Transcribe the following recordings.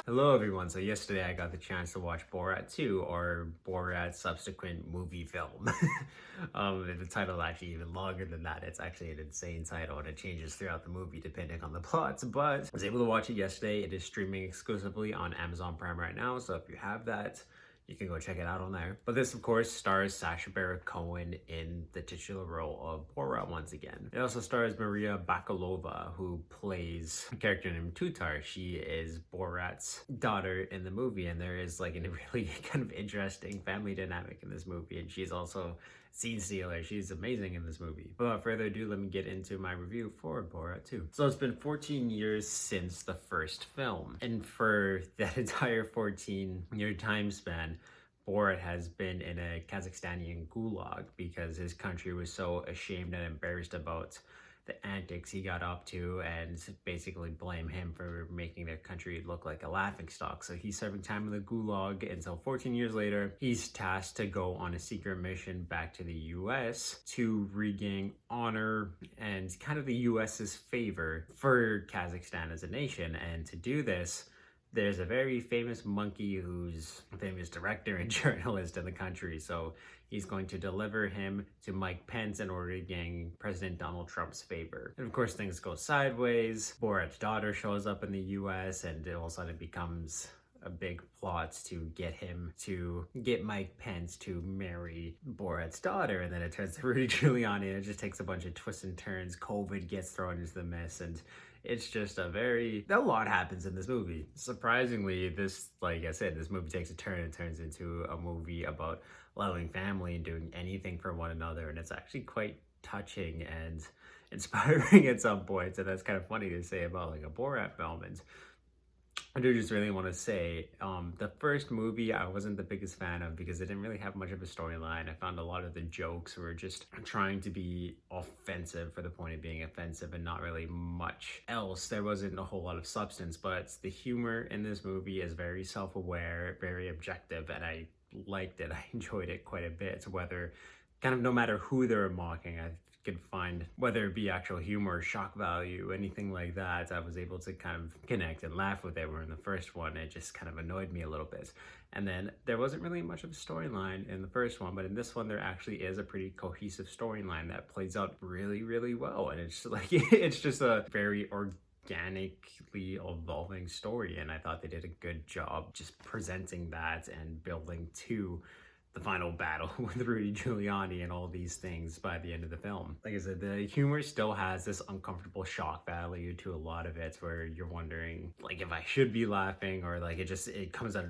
Hello everyone, so yesterday I got the chance to watch Borat 2, or Borat's subsequent movie film. The title is actually even longer than that. It's actually an insane title and it changes throughout the movie depending on the plots, but I was able to watch it yesterday. It is streaming exclusively on Amazon Prime right now, so if you have that, you can go check it out on there. But this, of course, stars Sacha Baron Cohen in the titular role of Borat once again. It also stars Maria Bakalova, who plays a character named Tutar. She is Borat's daughter in the movie, and there is like a really kind of interesting family dynamic in this movie, and she's also scene stealer. She's amazing in this movie. But without further ado, let me get into my review for Borat 2. So it's been 14 years since the first film, and for that entire 14-year time span, Borat has been in a Kazakhstani gulag because his country was so ashamed and embarrassed about the antics he got up to, and basically blame him for making their country look like a laughingstock. So he's serving time in the gulag until 14 years later, he's tasked to go on a secret mission back to the US to regain honor and kind of the US's favor for Kazakhstan as a nation. And to do this, there's a very famous monkey who's a famous director and journalist in the country. So he's going to deliver him to Mike Pence in order to gain President Donald Trump's favor. And of course, things go sideways. Borat's daughter shows up in the US, and all of a sudden it becomes a big plot to get Mike Pence to marry Borat's daughter, and then it turns to Rudy Giuliani, and it just takes a bunch of twists and turns. COVID gets thrown into the mess, and it's just a lot happens in this movie. Surprisingly, like I said, this movie takes a turn and turns into a movie about loving family and doing anything for one another, and it's actually quite touching and inspiring at some points, and that's kind of funny to say about like a Borat film. And I do just really want to say, the first movie I wasn't the biggest fan of because it didn't really have much of a storyline. I found a lot of the jokes were just trying to be offensive for the point of being offensive and not really much else. There wasn't a whole lot of substance, but the humor in this movie is very self-aware, very objective, and I liked it. I enjoyed it quite a bit, whether kind of no matter who they're mocking. I could find, whether it be actual humor or shock value, anything like that, I was able to kind of connect and laugh with it, where in the first one it just kind of annoyed me a little bit. And then there wasn't really much of a storyline in the first one, but in this one there actually is a pretty cohesive storyline that plays out really, really well. And it's like it's just a very organically evolving story, and I thought they did a good job just presenting that and building to the final battle with Rudy Giuliani and all these things by the end of the film. Like I said, the humor still has this uncomfortable shock value to a lot of it, where you're wondering like if I should be laughing, or like it comes out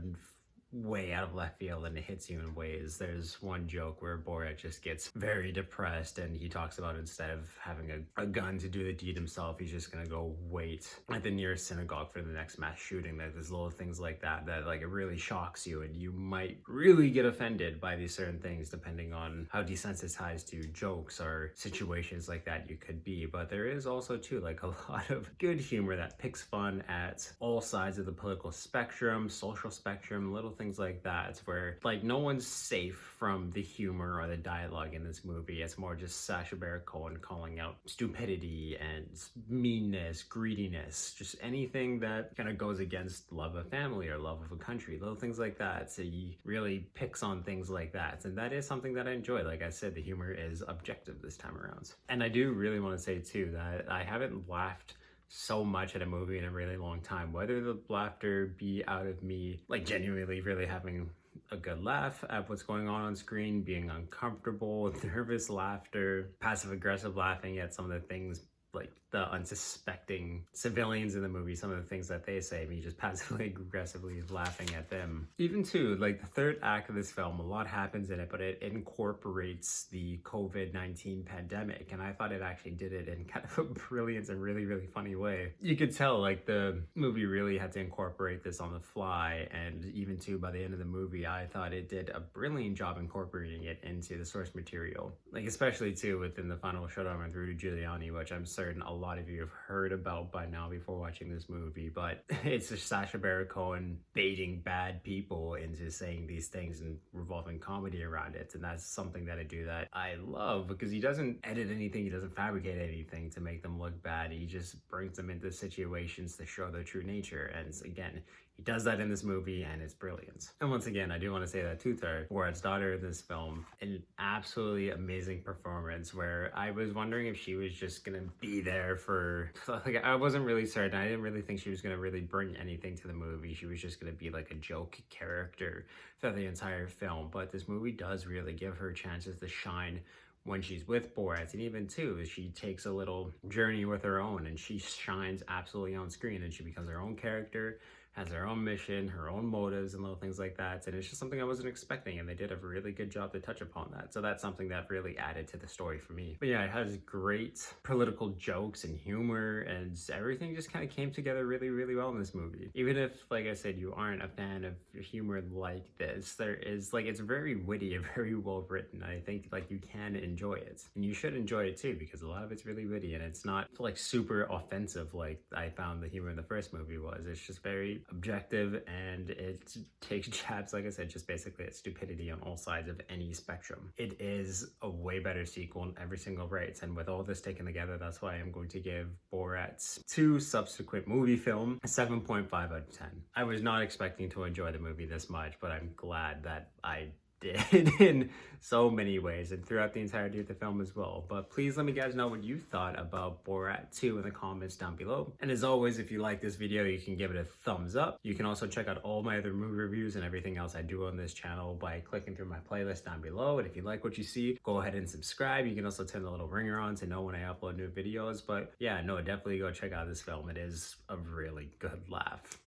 way out of left field and it hits you in ways. There's one joke where Borat just gets very depressed and he talks about, instead of having a gun to do the deed himself, he's just gonna go wait at the nearest synagogue for the next mass shooting. Like there's little things like that like it really shocks you, and you might really get offended by these certain things depending on how desensitized to jokes or situations like that you could be. But there is also too like a lot of good humor that picks fun at all sides of the political spectrum, social spectrum, little things like that, where like no one's safe from the humor or the dialogue in this movie. It's more just Sacha Baron Cohen calling out stupidity and meanness, greediness, just anything that kind of goes against love of family or love of a country, little things like that. So he really picks on things like that, and that is something that I enjoy. Like I said, the humor is objective this time around. And I do really want to say too that I haven't laughed so much at a movie in a really long time, whether the laughter be out of me like genuinely really having a good laugh at what's going on screen, being uncomfortable, nervous laughter, passive aggressive laughing at some of the things, like the unsuspecting civilians in the movie, some of the things that they say, me just passively aggressively laughing at them. Even too, like the third act of this film, a lot happens in it, but it incorporates the COVID-19 pandemic, and I thought it actually did it in kind of a brilliant and really, really funny way. You could tell like the movie really had to incorporate this on the fly, and even too by the end of the movie, I thought it did a brilliant job incorporating it into the source material. Like especially too within the final showdown with Rudy Giuliani, which I'm certain a lot of you have heard about by now before watching this movie, but it's just Sacha Baron Cohen baiting bad people into saying these things and revolving comedy around it. And that's something that I love, because he doesn't edit anything, he doesn't fabricate anything to make them look bad. He just brings them into situations to show their true nature. And again, he does that in this movie, and it's brilliant. And once again, I do want to say that Tuther, Borat's daughter in this film, an absolutely amazing performance, where I was wondering if she was just gonna be there for, like, I wasn't really certain. I didn't really think she was gonna really bring anything to the movie. She was just gonna be like a joke character throughout the entire film. But this movie does really give her chances to shine when she's with Borat. And even too, she takes a little journey with her own, and she shines absolutely on screen, and she becomes her own character, has her own mission, her own motives, and little things like that. And it's just something I wasn't expecting, and they did a really good job to touch upon that. So that's something that really added to the story for me. But yeah, it has great political jokes and humor, and everything just kind of came together really, really well in this movie. Even if, like I said, you aren't a fan of humor like this, there is, like, it's very witty and very well written. I think, like, you can enjoy it, and you should enjoy it too, because a lot of it's really witty, and it's not like super offensive like I found the humor in the first movie was. It's just very objective, and it takes jabs, like I said, just basically at stupidity on all sides of any spectrum. It is a way better sequel in every single rate, and with all this taken together, that's why I'm going to give Borat's 2 subsequent movie film a 7.5 out of 10. I was not expecting to enjoy the movie this much, but I'm glad that I did in so many ways, and throughout the entirety of the film as well. But please let me guys know what you thought about Borat 2 in the comments down below. And as always, if you like this video, you can give it a thumbs up. You can also check out all my other movie reviews and everything else I do on this channel by clicking through my playlist down below. And if you like what you see, go ahead and subscribe. You can also turn the little ringer on to know when I upload new videos. But yeah, no, definitely go check out this film. It is a really good laugh.